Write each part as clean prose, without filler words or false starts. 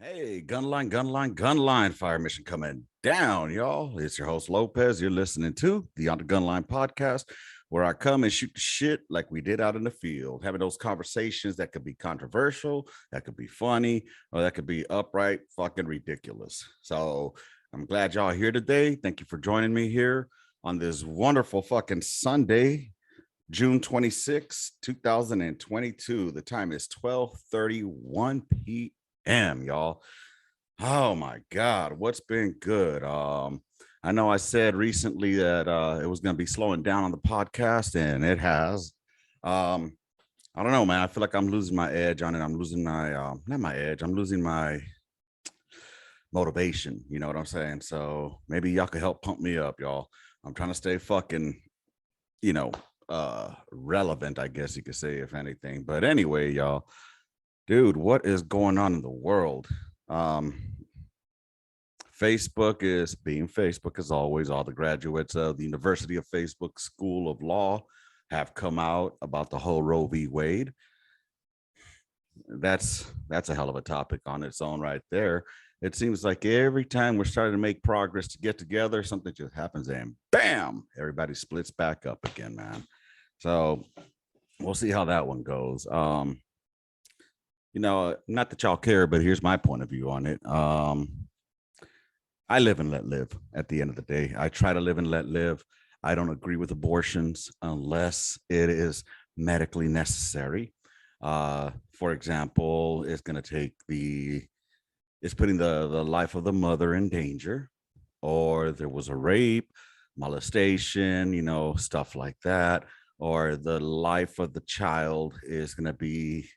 Hey, Gunline, fire mission coming down, y'all. It's your host, Lopez. You're listening to the On the Gunline podcast, where I come and shoot the shit like we did out in the field, having those conversations that could be controversial, that could be funny, or that could be upright fucking ridiculous. So I'm glad y'all are here today. Thank you for joining me here on this wonderful fucking Sunday, June 26, 2022. The time is 12:31 p.m., y'all. Oh my God, what's been good? I know I said recently that it was going to be slowing down on the podcast, and it has. I don't know, man. I feel like I'm losing my edge on it. I'm losing my not my edge. I'm losing my motivation. You know what I'm saying? So maybe y'all could help pump me up, y'all. I'm trying to stay fucking, you know, relevant, I guess you could say, if anything. But anyway, y'all, dude, what is going on in the world? Facebook is being Facebook as always. All the graduates of the University of Facebook School of Law have come out about the whole Roe v. Wade. That's a hell of a topic on its own right there. It seems like every time we're starting to make progress to get together, something just happens and bam, everybody splits back up again, man. So we'll see how that one goes. Not that y'all care, but here's my point of view on it. I live and let live at the end of the day. I try to live and let live. I don't agree with abortions unless it is medically necessary. For example, it's putting the life of the mother in danger, or there was a rape, molestation, stuff like that, or the life of the child is going to be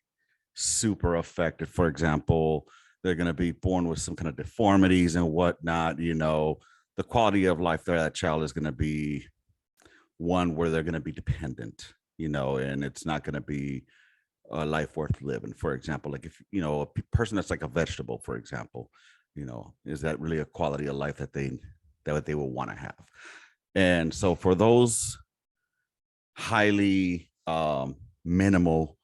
super affected. For example, they're going to be born with some kind of deformities and whatnot. The quality of life there, that child is going to be one where they're going to be dependent, and it's not going to be a life worth living. For example, like if, a person that's like a vegetable, for example, is that really a quality of life that they will want to have? And so for those highly minimal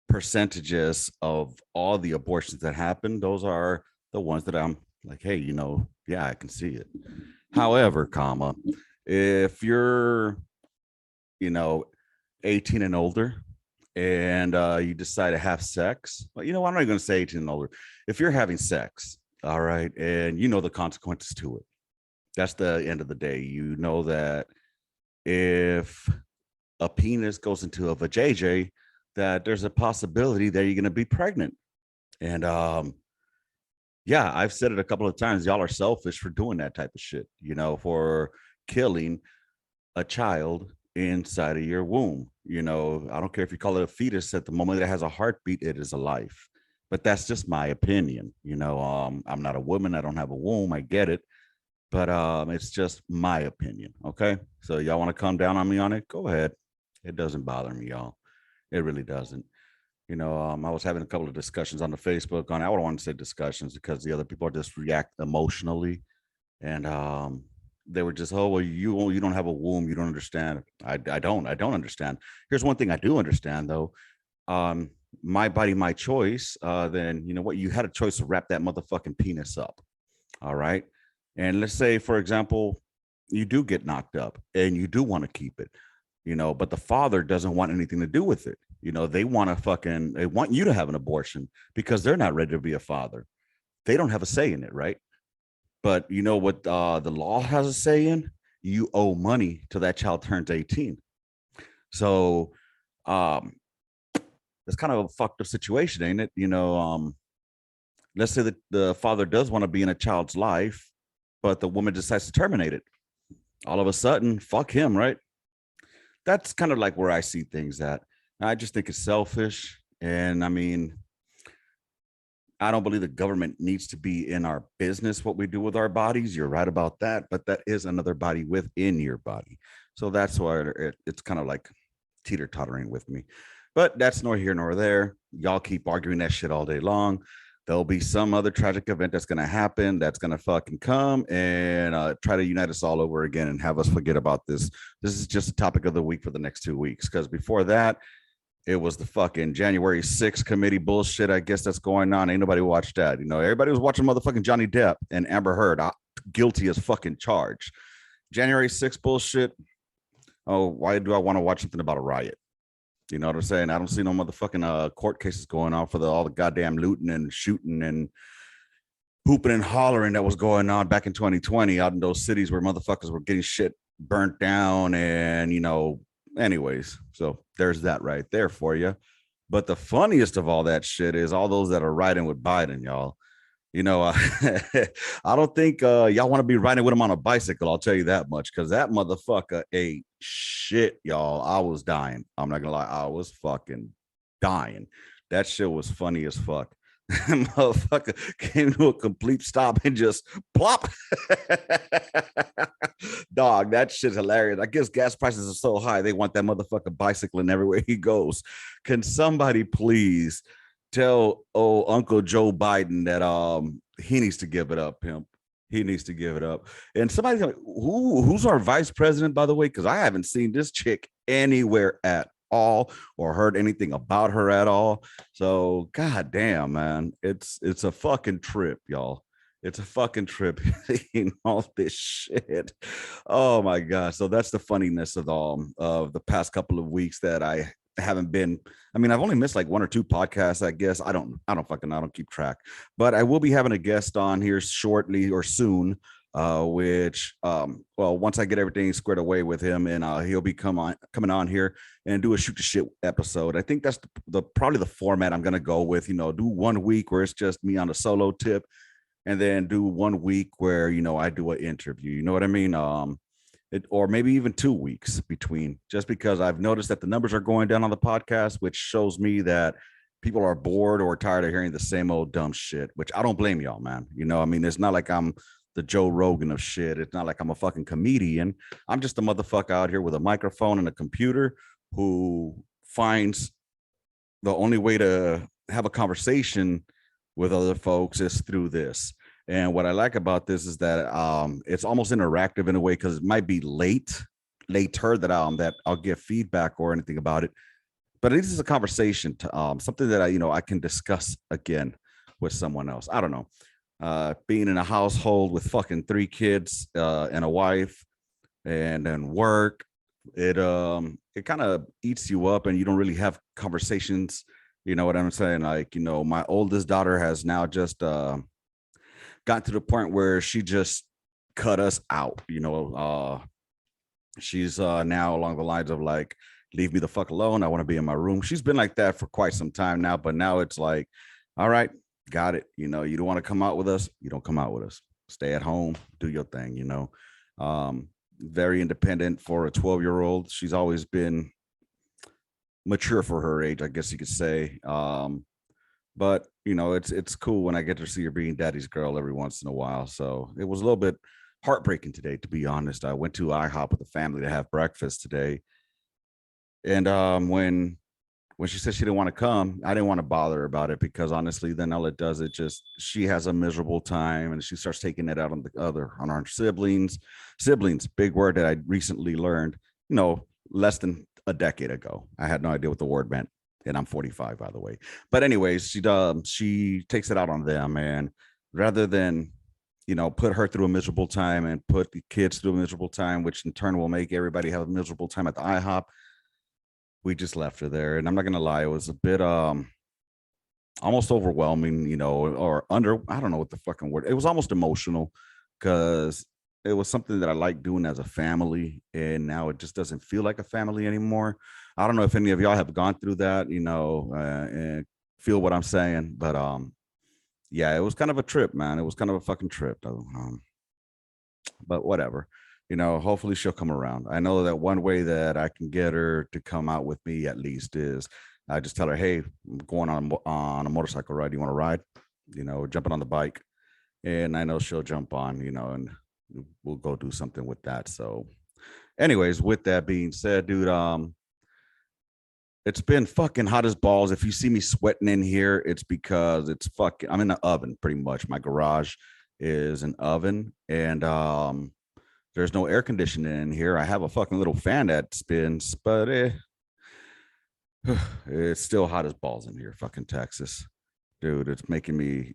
percentages of all the abortions that happen, those are the ones that I'm like, hey, yeah, I can see it. However, if you're 18 and older and you decide to have sex, well, I'm not going to say 18 and older. If you're having sex, all right, and the consequences to it, that's the end of the day. You know that if a penis goes into a vajayjay, that there's a possibility that you're going to be pregnant. And yeah, I've said it a couple of times. Y'all are selfish for doing that type of shit, for killing a child inside of your womb. I don't care if you call it a fetus. At the moment it has a heartbeat, it is a life. But that's just my opinion. I'm not a woman. I don't have a womb. I get it. But it's just my opinion. Okay. So y'all want to come down on me on it? Go ahead. It doesn't bother me, y'all. It really doesn't. I was having a couple of discussions on the Facebook on, I don't want to say discussions because the other people just react emotionally. And they were just, oh, well, you don't have a womb. You don't understand. I don't understand. Here's one thing I do understand though. My body, my choice. Then you know what? You had a choice to wrap that motherfucking penis up. All right. And let's say, for example, you do get knocked up and you do want to keep it, but the father doesn't want anything to do with it. They want you to have an abortion because they're not ready to be a father. They don't have a say in it, right? But you know what the law has a say in? You owe money till that child turns 18. So it's kind of a fucked up situation, ain't it? Let's say that the father does want to be in a child's life, but the woman decides to terminate it. All of a sudden, fuck him, right? That's kind of like where I see things at. I just think it's selfish. And I mean, I don't believe the government needs to be in our business, what we do with our bodies. You're right about that. But that is another body within your body. So that's why it's kind of like teeter-tottering with me. But that's nor here nor there. Y'all keep arguing that shit all day long. There'll be some other tragic event that's going to happen, that's going to fucking come and try to unite us all over again and have us forget about this. This is just a topic of the week for the next 2 weeks. Because before that, it was the fucking January 6th committee bullshit. I guess that's going on. Ain't nobody watched that. Everybody was watching motherfucking Johnny Depp and Amber Heard guilty as fucking charged. January 6th bullshit. Oh, why do I want to watch something about a riot? You know what I'm saying? I don't see no motherfucking court cases going on for all the goddamn looting and shooting and hooping and hollering that was going on back in 2020 out in those cities where motherfuckers were getting shit burnt down. And, anyways, so there's that right there for you. But the funniest of all that shit is all those that are riding with Biden, y'all. I don't think y'all want to be riding with him on a bicycle. I'll tell you that much, because that motherfucker ate shit, y'all. I was dying. I'm not gonna lie, I was fucking dying. That shit was funny as fuck. Motherfucker came to a complete stop and just plop. Dog, that shit's hilarious. I guess gas prices are so high, they want that motherfucker bicycling everywhere he goes. Can somebody please tell Uncle Joe Biden that he needs to give it up, pimp. He needs to give it up. And somebody, who's our vice president, by the way? Because I haven't seen this chick anywhere at all or heard anything about her at all. So goddamn, man, it's a fucking trip, y'all. It's a fucking trip. All this shit. Oh my god. So that's the funniness of the past couple of weeks that I haven't been. I mean, I've only missed like one or two podcasts, I guess. I don't keep track, but I will be having a guest on here shortly or soon, which once I get everything squared away with him, and he'll be coming on here and do a shoot the shit episode. I think that's probably the format I'm gonna go with. Do 1 week where it's just me on a solo tip, and then do 1 week where I do an interview. You know what I mean? Or maybe even 2 weeks between, just because I've noticed that the numbers are going down on the podcast, which shows me that people are bored or tired of hearing the same old dumb shit, which I don't blame y'all, man. It's not like I'm the Joe Rogan of shit. It's not like I'm a fucking comedian. I'm just a motherfucker out here with a microphone and a computer who finds the only way to have a conversation with other folks is through this. And what I like about this is that it's almost interactive in a way, because it might be later that I'll get feedback or anything about it. But it is a conversation to something that I can discuss again with someone else. I don't know. Being in a household with fucking 3 kids and a wife and then work, it kind of eats you up, and you don't really have conversations. You know what I'm saying? Like, my oldest daughter has now just got to the point where she just cut us out. She's now along the lines of like, leave me the fuck alone. I want to be in my room. She's been like that for quite some time now, but now it's like, all right, got it. You don't want to come out with us. You don't come out with us. Stay at home, do your thing. Very independent for a 12-year-old. She's always been mature for her age, I guess you could say. But it's cool when I get to see her being daddy's girl every once in a while. So it was a little bit heartbreaking today, to be honest. I went to IHOP with the family to have breakfast today, and when she said she didn't want to come, I didn't want to bother her about it, because honestly, then all it does, she has a miserable time, and she starts taking it out on our siblings. Siblings, big word that I recently learned. Less than a decade ago, I had no idea what the word meant. And I'm 45, by the way. But anyways, she takes it out on them, and rather than put her through a miserable time and put the kids through a miserable time, which in turn will make everybody have a miserable time at the IHOP, we just left her there. And I'm not gonna lie, it was a bit almost overwhelming, or I don't know what the fucking word. It was almost emotional, because it was something that I like doing as a family, and now it just doesn't feel like a family anymore. I don't know if any of y'all have gone through that, and feel what I'm saying, but yeah, it was kind of a trip, man. It was kind of a fucking trip, though. But whatever, hopefully she'll come around. I know that one way that I can get her to come out with me, at least, is I just tell her, hey, I'm going on a motorcycle ride. You want to ride? Jumping on the bike, and I know she'll jump on, and we'll go do something with that. So anyways, with that being said, dude, it's been fucking hot as balls. If you see me sweating in here, it's because I'm in the oven pretty much. My garage is an oven, and there's no air conditioning in here. I have a fucking little fan that spins, but It's still hot as balls in here, fucking Texas, dude. It's making me,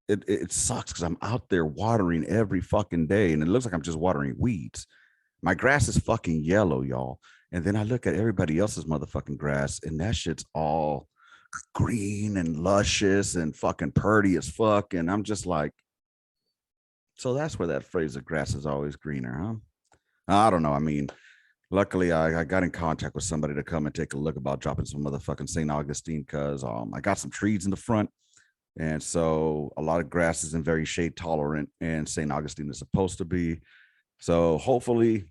it sucks because I'm out there watering every fucking day, and it looks like I'm just watering weeds. My grass is fucking yellow, y'all. And then I look at everybody else's motherfucking grass, and that shit's all green and luscious and fucking purty as fuck. And I'm just like, so that's where that phrase, the grass is always greener, huh? I don't know. I mean, luckily I got in contact with somebody to come and take a look about dropping some motherfucking St. Augustine because I got some trees in the front. And so a lot of grass isn't very shade tolerant, and St. Augustine is supposed to be. So hopefully,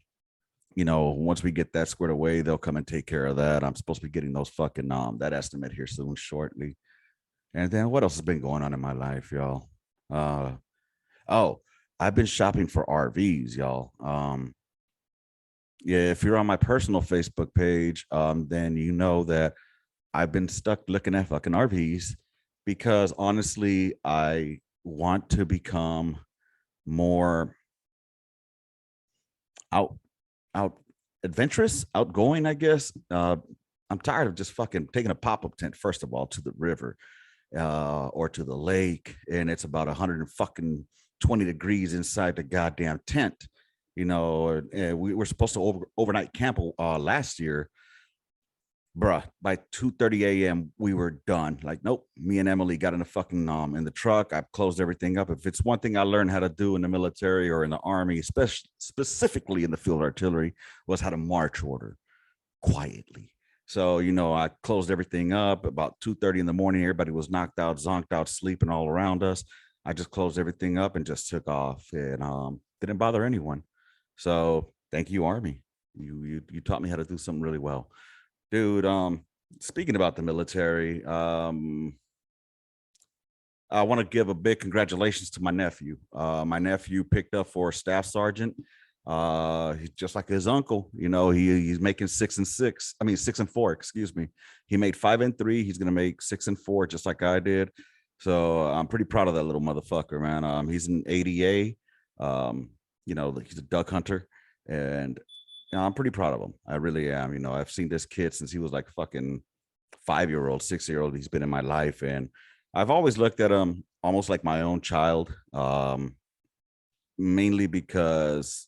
once we get that squared away, they'll come and take care of that. I'm supposed to be getting those fucking that estimate here soon, shortly. And then what else has been going on in my life, y'all? Uh oh, I've been shopping for RVs, y'all. Yeah, if you're on my personal Facebook page, then you know that I've been stuck looking at fucking RVs because honestly, I want to become more out out adventurous, outgoing, I guess. I'm tired of just fucking taking a pop-up tent, first of all, to the river or to the lake, and it's about 120 degrees inside the goddamn tent. We were supposed to overnight camp last year, bruh. By 2:30 a.m. we were done. Like, nope. Me and Emily got in the fucking in the truck. I closed everything up. If it's one thing I learned how to do in the military or in the army, especially specifically in the field artillery, was how to march order quietly. So, I closed everything up about 2:30 in the morning. Everybody was knocked out, zonked out, sleeping all around us. I just closed everything up and just took off, and didn't bother anyone. So thank you, Army. You taught me how to do something really well, dude. Speaking about the military, I want to give a big congratulations to my nephew. My nephew picked up for a staff sergeant. He's just like his uncle. He's making 6 and 6. I mean 6 and 4. Excuse me. He made 5 and 3. He's gonna make 6 and 4, just like I did. So I'm pretty proud of that little motherfucker, man. He's an ADA. He's a duck hunter, and I'm pretty proud of him. I really am. I've seen this kid since he was like fucking 5-year-old, 6-year-old. He's been in my life, and I've always looked at him almost like my own child. Mainly because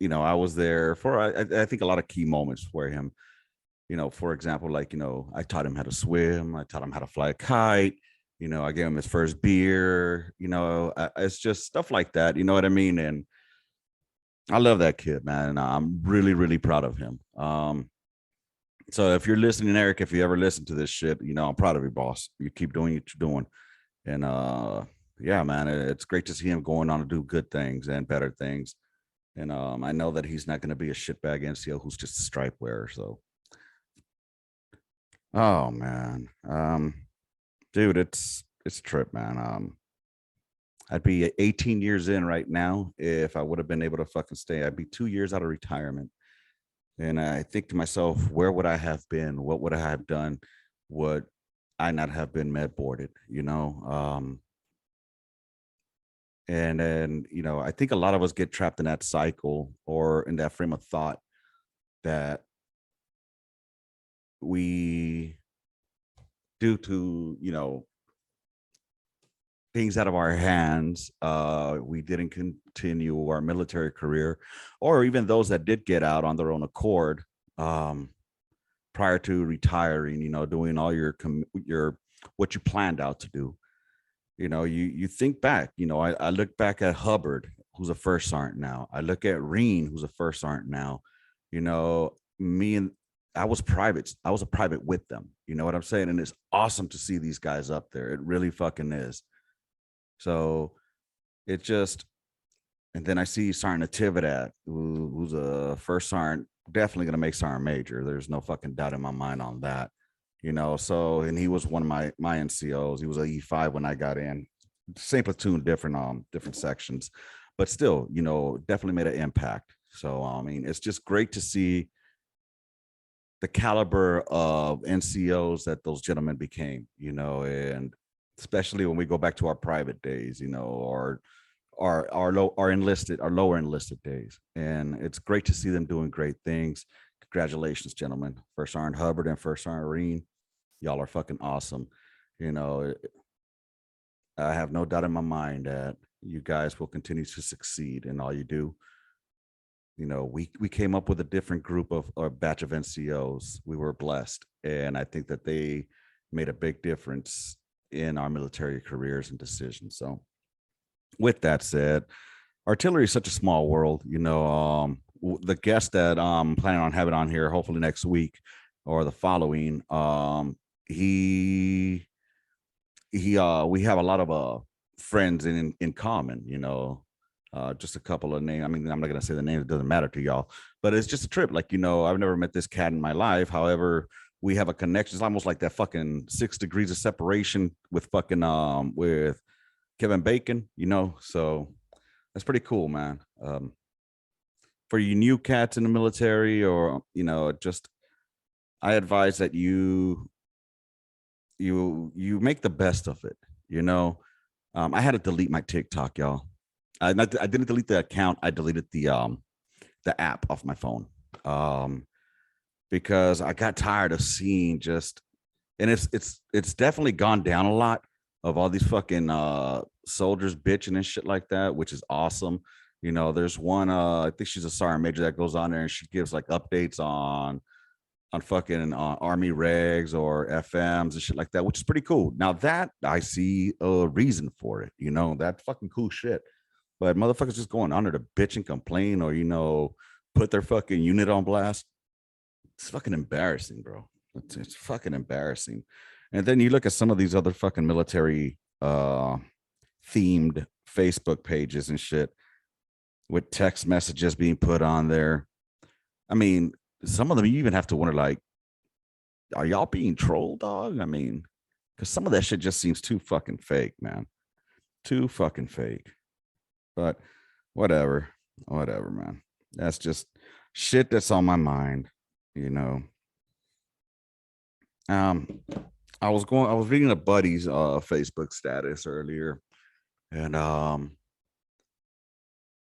I was there for I think a lot of key moments for him. For example, like I taught him how to swim. I taught him how to fly a kite. I gave him his first beer. It's just stuff like that. You know what I mean? And I love that kid, man. And I'm really, really proud of him. So if you're listening, Eric, if you ever listen to this shit, I'm proud of you, boss. You keep doing what you're doing. And yeah, man, it's great to see him going on to do good things and better things. And I know that he's not going to be a shitbag NCO who's just a stripe wearer. So, oh man, dude, it's a trip, man. I'd be 18 years in right now if I would have been able to fucking stay. I'd be 2 years out of retirement. And I think to myself, where would I have been? What would I have done? Would I not have been med boarded? And then, I think a lot of us get trapped in that cycle or in that frame of thought that we, due to, things out of our hands, we didn't continue our military career, or even those that did get out on their own accord prior to retiring, doing all your what you planned out to do. You think back, I look back at Hubbard, who's a first sergeant now. I look at Reen, who's a first sergeant now. Me and I was privates. I was a private with them. You know what I'm saying? And it's awesome to see these guys up there. It really fucking is. So it just, and then I see Sergeant Natividad, who's a first sergeant, definitely going to make sergeant major. There's no fucking doubt in my mind on that. So, and he was one of my NCOs. He was a E5 when I got in. Same platoon, different sections, but still, definitely made an impact. So, I mean, it's just great to see the caliber of NCOs that those gentlemen became, and especially when we go back to our private days, or our lower enlisted days. And it's great to see them doing great things, Congratulations, gentlemen. First Sergeant Hubbard and First Sergeant Marine. Y'all are fucking awesome. You know, I have no doubt in my mind that you guys will continue to succeed in all you do. You know, we came up with a different group of or batch of NCOs. We were blessed, and I think that they made a big difference in our military careers and decisions. So, with that said, artillery is such a small world. You know, the guest that I'm planning on having on here, hopefully next week or the following, he we have a lot of friends in common, you know. Just a couple of names. I mean, I'm not gonna say the name, it doesn't matter to y'all, but it's just a trip. Like, you know, I've never met this cat in my life. However, we have a connection. It's almost like that fucking 6 degrees of separation with fucking with Kevin Bacon, you know. So that's pretty cool, man. For you new cats in the military, or you know, just I advise that you make the best of it. You know, I had to delete my TikTok, y'all. I didn't delete the account. I deleted the app off my phone, because I got tired of seeing just, and it's definitely gone down a lot of all these fucking soldiers bitching and shit like that, which is awesome. You know, there's one I think she's a sergeant major that goes on there and she gives like updates on fucking army regs or FMs and shit like that, which is pretty cool. Now that I see a reason for it, you know, that fucking cool shit. But motherfuckers just going under to bitch and complain, or you know, put their fucking unit on blast. It's fucking embarrassing, bro. It's fucking embarrassing. And then you look at some of these other fucking military themed Facebook pages and shit with text messages being put on there. I mean, some of them you even have to wonder, like, are y'all being trolled, dog? I mean, because some of that shit just seems too fucking fake, man. Too fucking fake. But whatever, whatever, man. That's just shit that's on my mind, you know. Um, I was reading a buddy's Facebook status earlier, and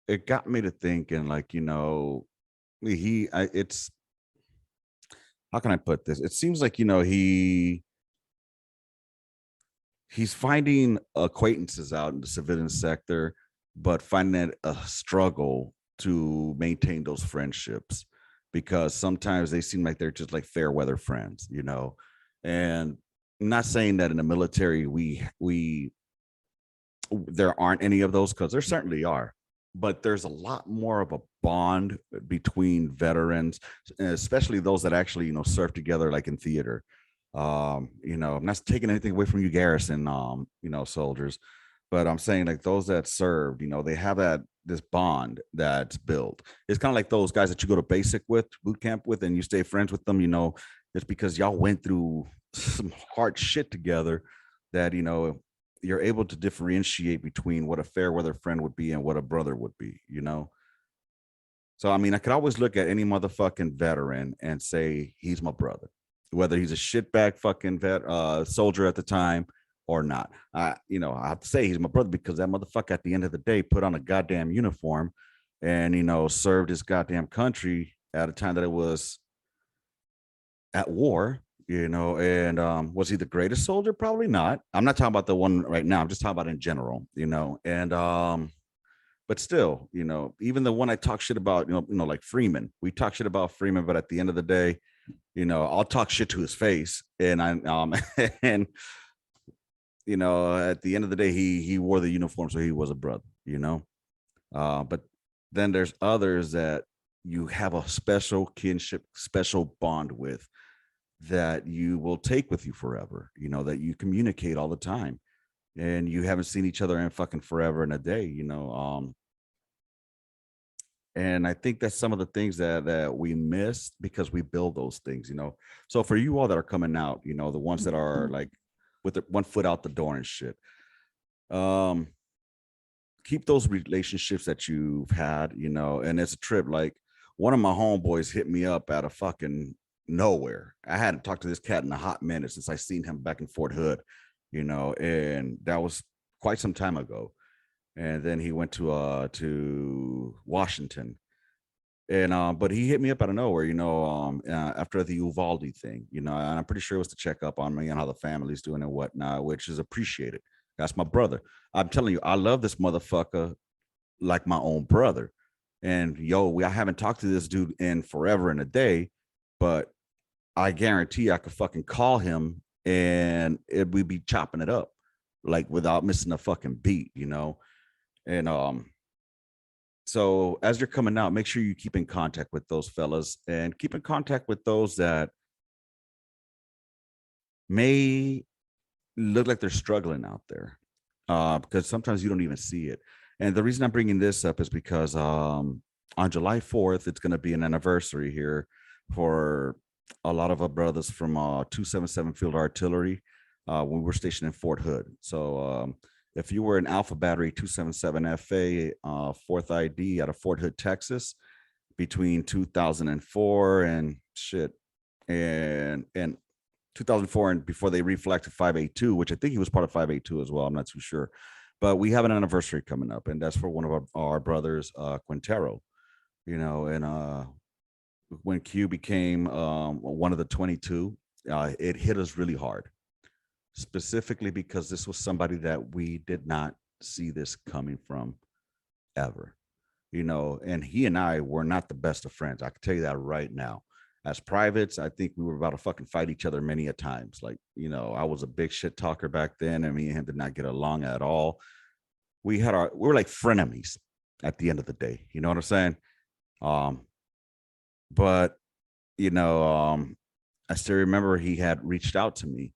it got me to thinking, like, you know, it's how can I put this? It seems like, you know, he's finding acquaintances out in the civilian sector, but finding it a struggle to maintain those friendships because sometimes they seem like they're just like fair weather friends, you know. And I'm not saying that in the military we there aren't any of those, because there certainly are, but there's a lot more of a bond between veterans, especially those that actually, you know, serve together, like in theater. You know, I'm not taking anything away from you garrison you know, soldiers, but I'm saying like those that served, you know, they have that this bond that's built. It's kind of like those guys that you go to basic with, boot camp with, and you stay friends with them, you know. It's because y'all went through some hard shit together that, you know, you're able to differentiate between what a fair weather friend would be and what a brother would be, you know. So I mean, I could always look at any motherfucking veteran and say he's my brother, whether he's a shitbag fucking soldier at the time or not. You know, I have to say he's my brother because that motherfucker at the end of the day put on a goddamn uniform and, you know, served his goddamn country at a time that it was at war, you know. And was he the greatest soldier? Probably not. I'm not talking about the one right now. I'm just talking about in general, you know. And but still, you know, even the one I talk shit about, you know, like Freeman, we talk shit about Freeman, but at the end of the day, you know, I'll talk shit to his face, and I and you know, at the end of the day, he wore the uniform, so he was a brother, you know. But then there's others that you have a special kinship, special bond with, that you will take with you forever, you know, that you communicate all the time, and you haven't seen each other in fucking forever and a day, you know. And I think that's some of the things that we miss because we build those things, you know. So for you all that are coming out, you know, the ones that are like with the one foot out the door and shit, um, keep those relationships that you've had, you know. And it's a trip. Like one of my homeboys hit me up out of fucking nowhere. I hadn't talked to this cat in a hot minute since I seen him back in Fort Hood, you know, and that was quite some time ago. And then he went to Washington, And but he hit me up out of nowhere, after the Uvalde thing, and I'm pretty sure it was to check up on me and how the family's doing and whatnot, which is appreciated. That's my brother. I'm telling you, I love this motherfucker like my own brother. And I haven't talked to this dude in forever and a day, but I guarantee I could fucking call him and we'd be chopping it up like without missing a fucking beat. And so as you're coming out, make sure you keep in contact with those fellas and keep in contact with those that may look like they're struggling out there, because sometimes you don't even see it. And the reason I'm bringing this up is because on July 4th, it's going to be an anniversary here for a lot of our brothers from 277 Field Artillery when we were stationed in Fort Hood. So if you were an Alpha Battery 277 FA, fourth ID out of Fort Hood, Texas, between 2004 and shit and 2004 and before they reflected 582, which I think he was part of 582 as well. I'm not too sure, but we have an anniversary coming up, and that's for one of our brothers, Quintero. And when Q became one of the 22, it hit us really hard, specifically because this was somebody that we did not see this coming from ever. And he and I were not the best of friends. I can tell you that right now. As privates, I think we were about to fucking fight each other many a times. Like, I was a big shit talker back then, and me and him did not get along at all. We were like frenemies at the end of the day. You know what I'm saying? Um, but I still remember he had reached out to me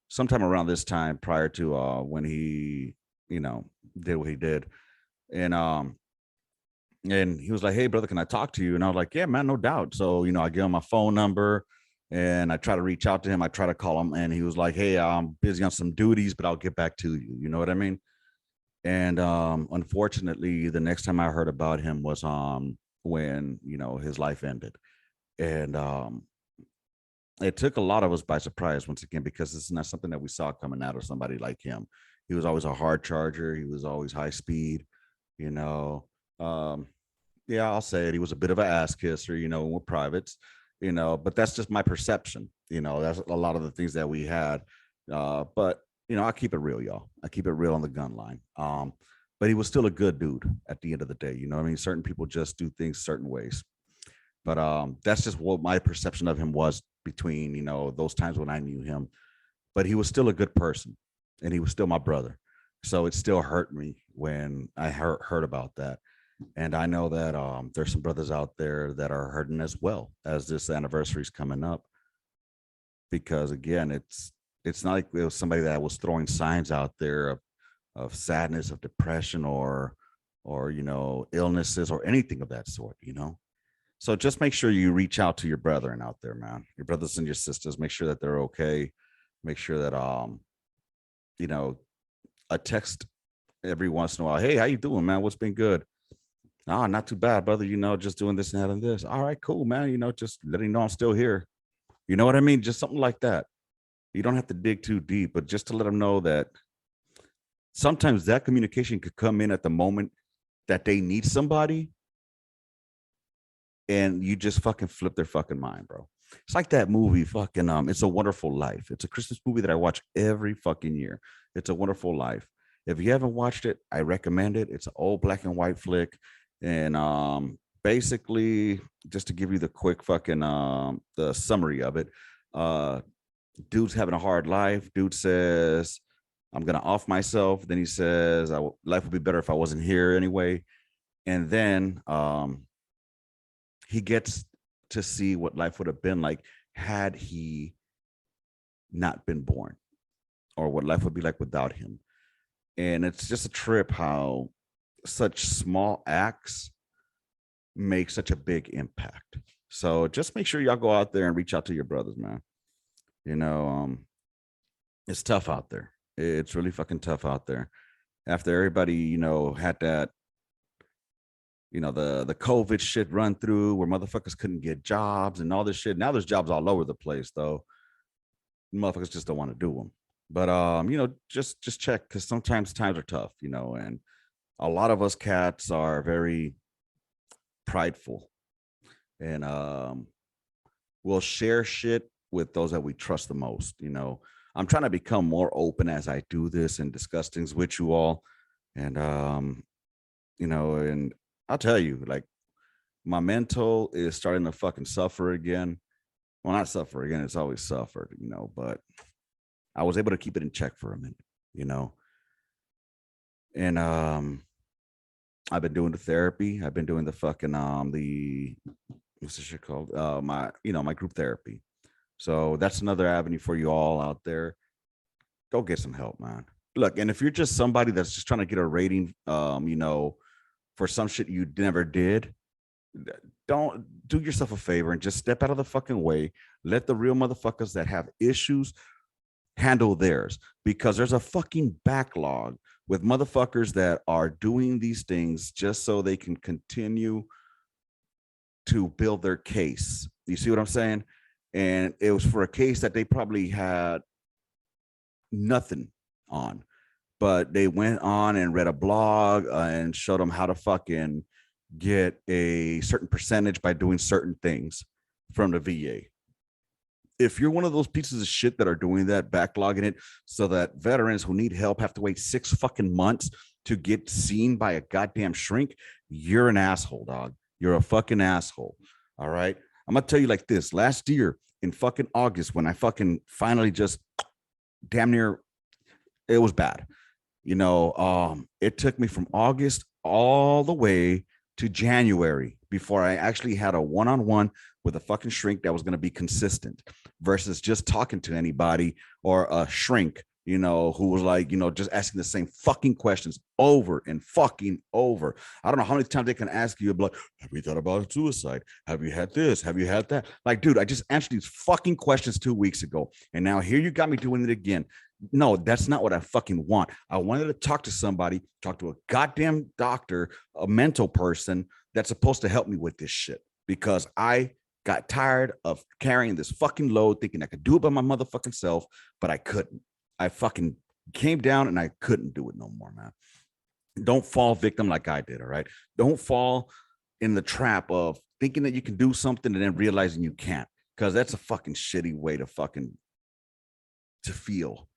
sometime around this time prior to when he, did what he did. And and he was like, "Hey, brother, can I talk to you?" And I was like, "Yeah, man, no doubt." So, I give him my phone number and I try to reach out to him. I try to call him, and he was like, "Hey, I'm busy on some duties, but I'll get back to you." You know what I mean? And unfortunately, the next time I heard about him was when, his life ended. And it took a lot of us by surprise once again, because this is not something that we saw coming out of somebody like him. He was always a hard charger. He was always high speed, you know. Um, yeah, I'll say it. He was a bit of an ass kisser, when we're privates, but that's just my perception. That's a lot of the things that we had. But I keep it real, y'all. I keep it real on the gun line. But he was still a good dude at the end of the day. You know what I mean? Certain people just do things certain ways. But that's just what my perception of him was between, those times when I knew him. But he was still a good person, and he was still my brother. So it still hurt me when I heard about that. And I know that there's some brothers out there that are hurting as well as this anniversary is coming up, because again, it's not like it was somebody that was throwing signs out there of sadness, of depression, or illnesses or anything of that sort. So just make sure you reach out to your brethren out there, man. Your brothers and your sisters. Make sure that they're okay. Make sure that you know, a text every once in a while. Hey, how you doing, man? What's been good? Oh, not too bad, brother. Just doing this and that and this. All right, cool, man. Just letting you know I'm still here. You know what I mean? Just something like that. You don't have to dig too deep, but just to let them know that sometimes that communication could come in at the moment that they need somebody, and you just fucking flip their fucking mind, bro. It's like that movie, fucking It's a Wonderful Life. It's a Christmas movie that I watch every fucking year. It's a Wonderful Life. If you haven't watched it, I recommend it. It's an old black and white flick, and basically, just to give you the quick fucking the summary of it, uh, dude's having a hard life. Dude says, "I'm gonna off myself." Then he says, "Life would be better if I wasn't here anyway." And then he gets to see what life would have been like had he not been born, or what life would be like without him. And it's just a trip how such small acts make such a big impact. So just make sure y'all go out there and reach out to your brothers, man. You know, it's tough out there. It's really fucking tough out there. After everybody, had that, the COVID shit run through where motherfuckers couldn't get jobs and all this shit. Now there's jobs all over the place, though. Motherfuckers just don't want to do them. But just check, because sometimes times are tough, and a lot of us cats are very prideful. and we'll share shit with those that we trust the most. I'm trying to become more open as I do this and discuss things with you all. And and I'll tell you, like, my mental is starting to fucking suffer again. Well, not suffer again, it's always suffered, but I was able to keep it in check for a minute, you know. And I've been doing the therapy. I've been doing the fucking the what's this shit called? My group therapy. So that's another avenue for you all out there. Go get some help, man. Look, and if you're just somebody that's just trying to get a rating, for some shit you never did, don't do yourself a favor and just step out of the fucking way. Let the real motherfuckers that have issues handle theirs, because there's a fucking backlog with motherfuckers that are doing these things just so they can continue to build their case. You see what I'm saying? And it was for a case that they probably had nothing on, but they went on and read a blog and showed them how to fucking get a certain percentage by doing certain things from the VA. If you're one of those pieces of shit that are doing that, backlogging it so that veterans who need help have to wait 6 fucking months to get seen by a goddamn shrink, you're an asshole, dog. You're a fucking asshole. All right. I'm going to tell you like this. Last year in fucking August, when I fucking finally just damn near, it was bad. It took me from August all the way to January before I actually had a one-on-one with a fucking shrink that was going to be consistent versus just talking to anybody or a shrink, who was like, just asking the same fucking questions over and fucking over. I don't know how many times they can ask you, like, have you thought about suicide? Have you had this? Have you had that? Like, dude, I just answered these fucking questions 2 weeks ago. And now here you got me doing it again. No, that's not what I fucking want. I wanted to talk to somebody, talk to a goddamn doctor, a mental person that's supposed to help me with this shit, because I got tired of carrying this fucking load, thinking I could do it by my motherfucking self, but I couldn't. I fucking came down and I couldn't do it no more, man. Don't fall victim like I did, all right? Don't fall in the trap of thinking that you can do something and then realizing you can't, because that's a fucking shitty way to feel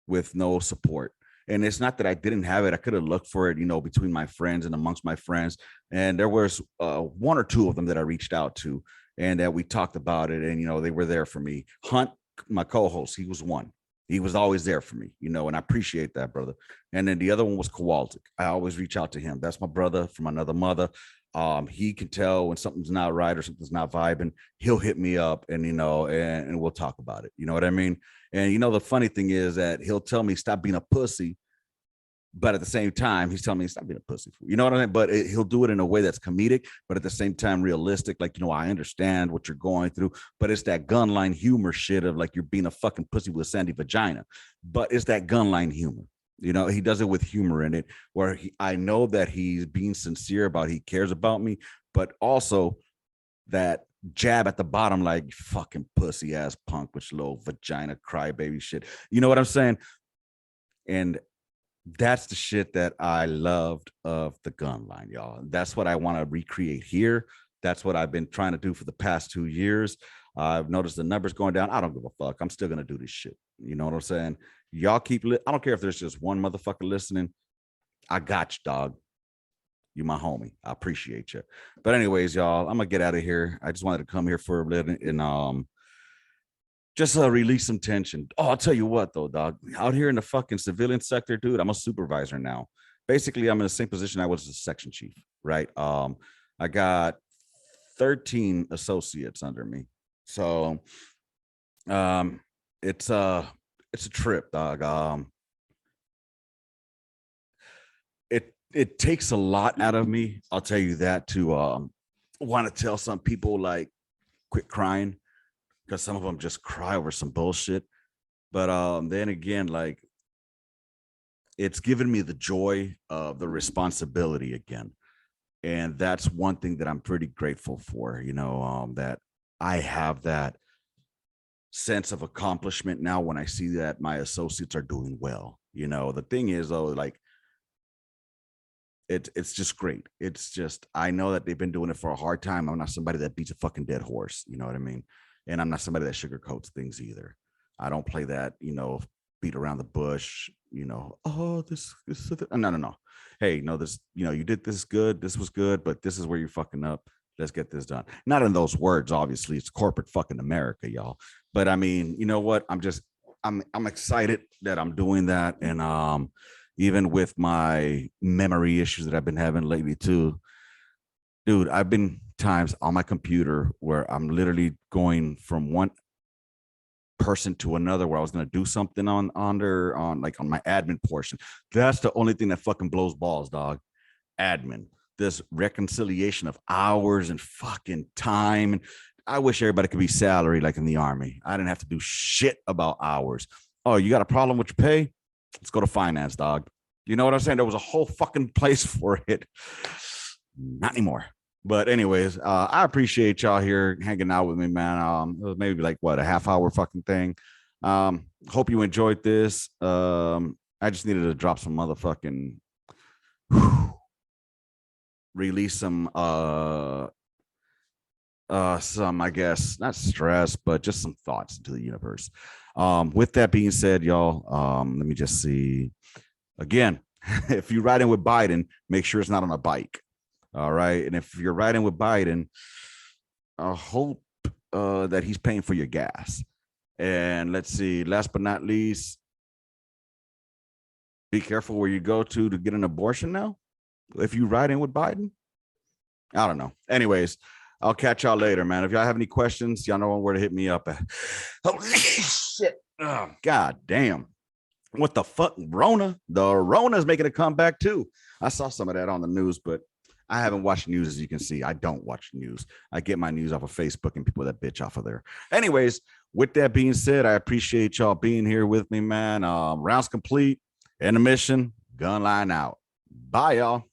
with no support. And it's not that I didn't have it. I could have looked for it, between my friends and amongst my friends. And there was one or two of them that I reached out to and that we talked about it. And, they were there for me. Hunt, my co-host, he was one. He was always there for me, and I appreciate that, brother. And then the other one was Kowalczyk. I always reach out to him. That's my brother from another mother. He can tell when something's not right or something's not vibing. He'll hit me up and, and we'll talk about it. You know what I mean? And, the funny thing is that he'll tell me, stop being a pussy. But at the same time, he's telling me stop being a pussy. You know what I mean? But he'll do it in a way that's comedic, but at the same time realistic. Like, I understand what you're going through, but it's that gunline humor shit of like you're being a fucking pussy with a sandy vagina. But it's that gunline humor. He does it with humor in it, where I know that he's being sincere about he cares about me, but also that jab at the bottom, like fucking pussy ass punk with your little vagina crybaby shit. You know what I'm saying? And that's the shit that I loved of the Gunline, y'all. That's what I want to recreate here. That's what I've been trying to do for the past 2 years. I've noticed the numbers going down. I don't give a fuck. I'm still gonna do this shit. You know what I'm saying? Y'all keep. I don't care if there's just one motherfucker listening. I got you, dog. You my homie. I appreciate you. But anyways, y'all, I'm gonna get out of here. I just wanted to come here for a minute and just release some tension. Oh, I'll tell you what, though, dog. Out here in the fucking civilian sector, dude, I'm a supervisor now. Basically, I'm in the same position I was as a section chief, right? I got 13 associates under me. So it's a trip, dog. It takes a lot out of me, I'll tell you that, to want to tell some people like quit crying, because some of them just cry over some bullshit. But then again, like, it's given me the joy of the responsibility again. And that's one thing that I'm pretty grateful for, that I have that sense of accomplishment now when I see that my associates are doing well. The thing is, though, like, It's just great. It's just, I know that they've been doing it for a hard time. I'm not somebody that beats a fucking dead horse. You know what I mean? And I'm not somebody that sugarcoats things either. I don't play that, beat around the bush, oh, this, no, no, no. Hey, no, this, you did this good. This was good, but this is where you're fucking up. Let's get this done. Not in those words, obviously. It's corporate fucking America, y'all. But I mean, you know what? I'm excited that I'm doing that. And even with my memory issues that I've been having lately too, dude, I've been times on my computer where I'm literally going from one person to another where I was going to do something on my admin portion. That's the only thing that fucking blows balls, dog. Admin. This reconciliation of hours and fucking time. And I wish everybody could be salary like in the army. I didn't have to do shit about hours. Oh, you got a problem with your pay? Let's go to finance, dog. You know what I'm saying? There was a whole fucking place for it. Not anymore. But anyways, I appreciate y'all here hanging out with me, man. It was maybe like a half hour fucking thing. Hope you enjoyed this. I just needed to drop some motherfucking release some I guess not stress, but just some thoughts into the universe. With that being said, y'all, let me just see. Again, if you're riding with Biden, make sure it's not on a bike. All right. And if you're riding with Biden, I hope that he's paying for your gas. And let's see, last but not least, be careful where you go to get an abortion now. If you ride in with Biden, I don't know. Anyways, I'll catch y'all later, man. If y'all have any questions, y'all know where to hit me up at. Holy shit. Oh, God damn. What the fuck? Rona? The Rona's making a comeback too. I saw some of that on the news, but I haven't watched news, as you can see. I don't watch news. I get my news off of Facebook and people that bitch off of there. Anyways, with that being said, I appreciate y'all being here with me, man. Rounds complete. Intermission. Gunline out. Bye, y'all.